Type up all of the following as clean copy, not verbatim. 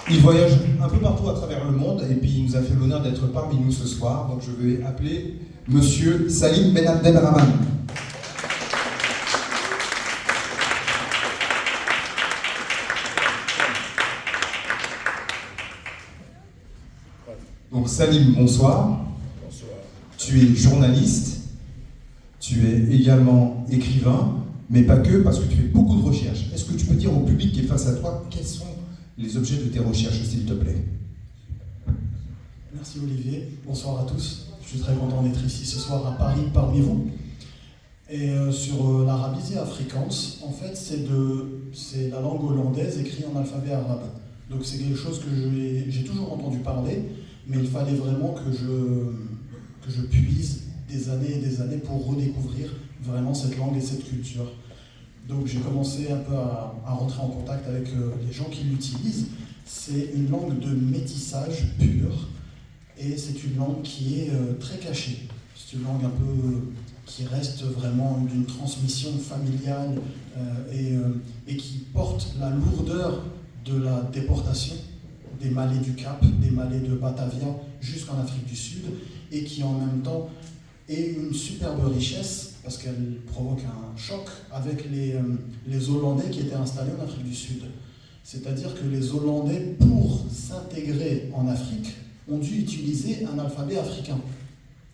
Il voyage un peu partout à travers le monde et puis il nous a fait l'honneur d'être parmi nous ce soir. Donc je vais appeler Monsieur Salim Ben Abdelrahman. Donc Salim, bonsoir. Bonsoir. Tu es journaliste, tu es également écrivain, mais pas que, parce que tu fais beaucoup de recherches. Est-ce que tu peux dire au public qui est face à toi quels sont les objets de tes recherches, s'il te plaît? Merci Olivier, bonsoir à tous. Je suis très content d'être ici ce soir à Paris parmi vous. Et sur l'arabisie afrikaans, en fait c'est la langue hollandaise écrite en alphabet arabe. Donc c'est quelque chose que j'ai toujours entendu parler, mais il fallait vraiment que je puise des années et des années pour redécouvrir vraiment cette langue et cette culture. Donc j'ai commencé un peu à rentrer en contact avec les gens qui l'utilisent. C'est une langue de métissage pur et c'est une langue qui est très cachée. C'est une langue un peu qui reste vraiment d'une transmission familiale et qui porte la lourdeur de la déportation des Malais du Cap, des Malais de Batavia jusqu'en Afrique du Sud et qui en même temps est une superbe richesse parce qu'elle provoque un choc avec les Hollandais qui étaient installés en Afrique du Sud. C'est-à-dire que les Hollandais, pour s'intégrer en Afrique, ont dû utiliser un alphabet africain,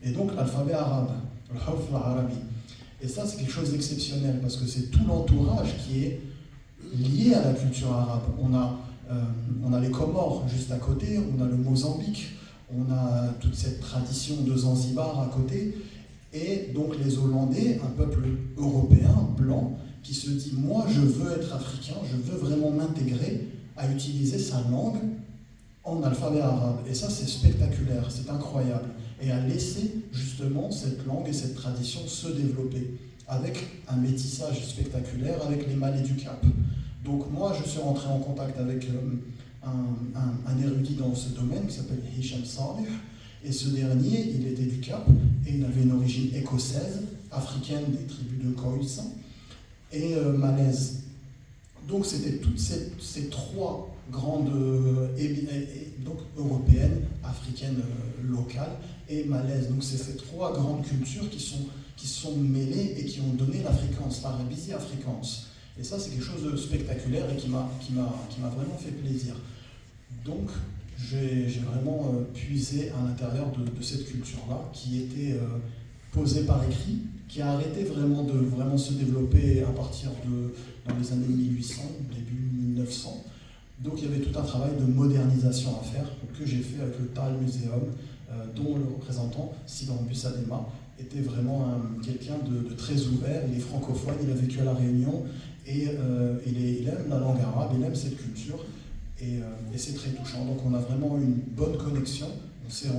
et donc l'alphabet arabe, le harf al-arabi. Et ça, c'est quelque chose d'exceptionnel, parce que c'est tout l'entourage qui est lié à la culture arabe. On a les Comores juste à côté, on a le Mozambique, on a toute cette tradition de Zanzibar à côté, et donc les Hollandais, un peuple européen, blanc, qui se dit « moi je veux être africain, je veux vraiment m'intégrer », à utiliser sa langue en alphabet arabe. Et ça c'est spectaculaire, c'est incroyable. Et à laisser justement cette langue et cette tradition se développer, avec un métissage spectaculaire avec les Malais du Cap. Donc moi je suis rentré en contact avec un érudit dans ce domaine qui s'appelle Hicham Salih, et ce dernier, il était du Cap, et il avait une origine écossaise, africaine des tribus de Khoisan, et malaise. Donc c'était toutes ces trois grandes, donc européennes, africaines locales et malaises. Donc c'est ces trois grandes cultures qui sont mêlées et qui ont donné l'afrikaans, l'arabisie afrikaans. Et ça c'est quelque chose de spectaculaire et qui m'a vraiment fait plaisir. Donc j'ai vraiment puisé à l'intérieur de cette culture-là qui était posée par écrit, qui a arrêté vraiment de se développer à partir dans les années 1800, début 1900. Donc il y avait tout un travail de modernisation à faire que j'ai fait avec le Tal Museum, dont le représentant, Sidran Bussadema, était vraiment quelqu'un de très ouvert. Il est francophone, il a vécu à La Réunion et il aime la langue arabe, il aime cette culture et c'est très touchant. Donc on a vraiment une bonne connexion. On s'est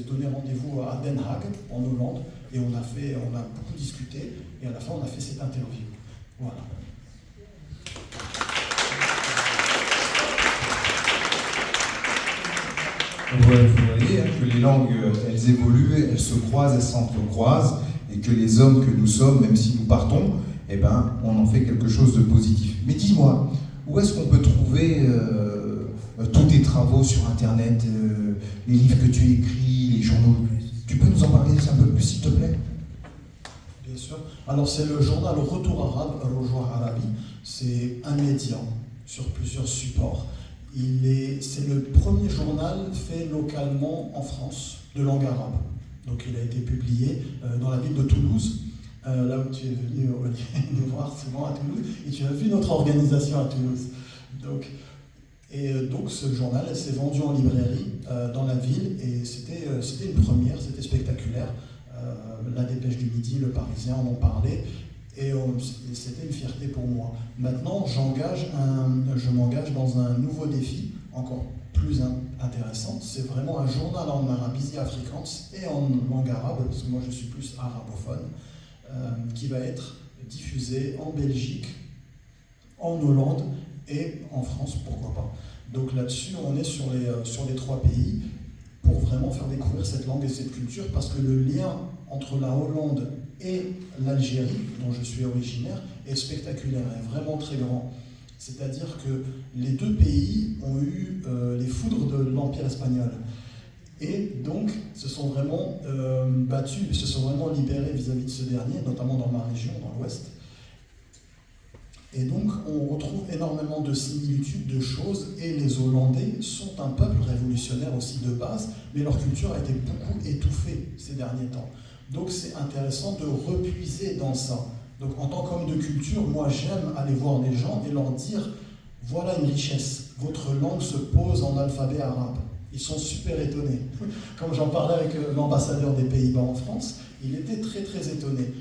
donné rendez-vous à Den Haag, en Hollande, et on a beaucoup discuté, et à la fin on a fait cette interview. Voilà. Vous voyez que les langues, elles évoluent, elles se croisent, elles s'entrecroisent, et que les hommes que nous sommes, même si nous partons, eh ben, on en fait quelque chose de positif. Mais dis-moi, où est-ce qu'on peut trouver tous tes travaux sur Internet, les livres que tu écris, les journaux? Tu peux nous en parler un peu plus, s'il te plaît? Bien sûr. Alors c'est le journal Retour Arabe, Rujua Arabi. C'est un média sur plusieurs supports. C'est le premier journal fait localement en France de langue arabe. Donc il a été publié dans la ville de Toulouse, là où tu es venu nous voir souvent à Toulouse, et tu as vu notre organisation à Toulouse. Donc ce journal s'est vendu en librairie dans la ville, et c'était une première, c'était spectaculaire. La Dépêche du Midi, Le Parisien en ont parlé, et c'était une fierté pour moi. Maintenant, je m'engage dans un nouveau défi, encore plus intéressant. C'est vraiment un journal en arabisie afrikaans et en langue arabe, parce que moi je suis plus arabophone, qui va être diffusé en Belgique, en Hollande et en France, pourquoi pas. Donc là-dessus, on est sur les trois pays pour vraiment faire découvrir cette langue et cette culture, parce que le lien entre la Hollande et l'Algérie, dont je suis originaire, est spectaculaire, est vraiment très grand. C'est-à-dire que les deux pays ont eu Espagnols. Et donc, se sont vraiment battus, se sont vraiment libérés vis-à-vis de ce dernier, notamment dans ma région, dans l'Ouest. Et donc, on retrouve énormément de similitudes, de choses, et les Hollandais sont un peuple révolutionnaire aussi de base, mais leur culture a été beaucoup étouffée ces derniers temps. Donc, c'est intéressant de repuiser dans ça. Donc, en tant qu'homme de culture, moi, j'aime aller voir les gens et leur dire, voilà une richesse, votre langue se pose en alphabet arabe. Ils sont super étonnés. Comme j'en parlais avec l'ambassadeur des Pays-Bas en France, il était très très étonné.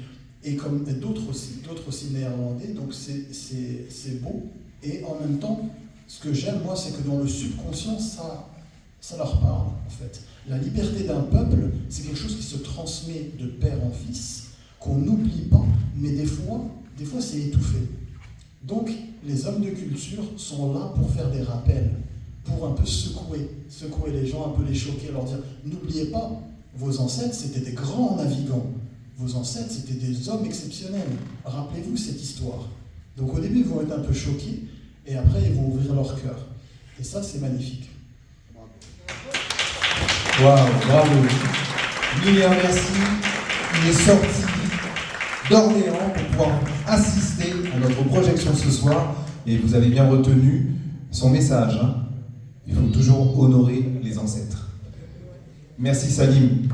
Et comme d'autres aussi néerlandais, donc c'est beau. Et en même temps, ce que j'aime, moi, c'est que dans le subconscient, ça leur parle, en fait. La liberté d'un peuple, c'est quelque chose qui se transmet de père en fils, qu'on n'oublie pas, mais des fois c'est étouffé. Donc, les hommes de culture sont là pour faire des rappels, pour un peu secouer les gens, un peu les choquer, leur dire, n'oubliez pas, vos ancêtres, c'était des grands navigants. Vos ancêtres, c'était des hommes exceptionnels. Rappelez-vous cette histoire. Donc au début, ils vont être un peu choqués, et après, ils vont ouvrir leur cœur. Et ça, c'est magnifique. Waouh, bravo. Mille merci. Il est sorti d'Orléans pour pouvoir assister à notre projection ce soir. Et vous avez bien retenu son message. Hein. Il faut toujours honorer les ancêtres. Merci Salim.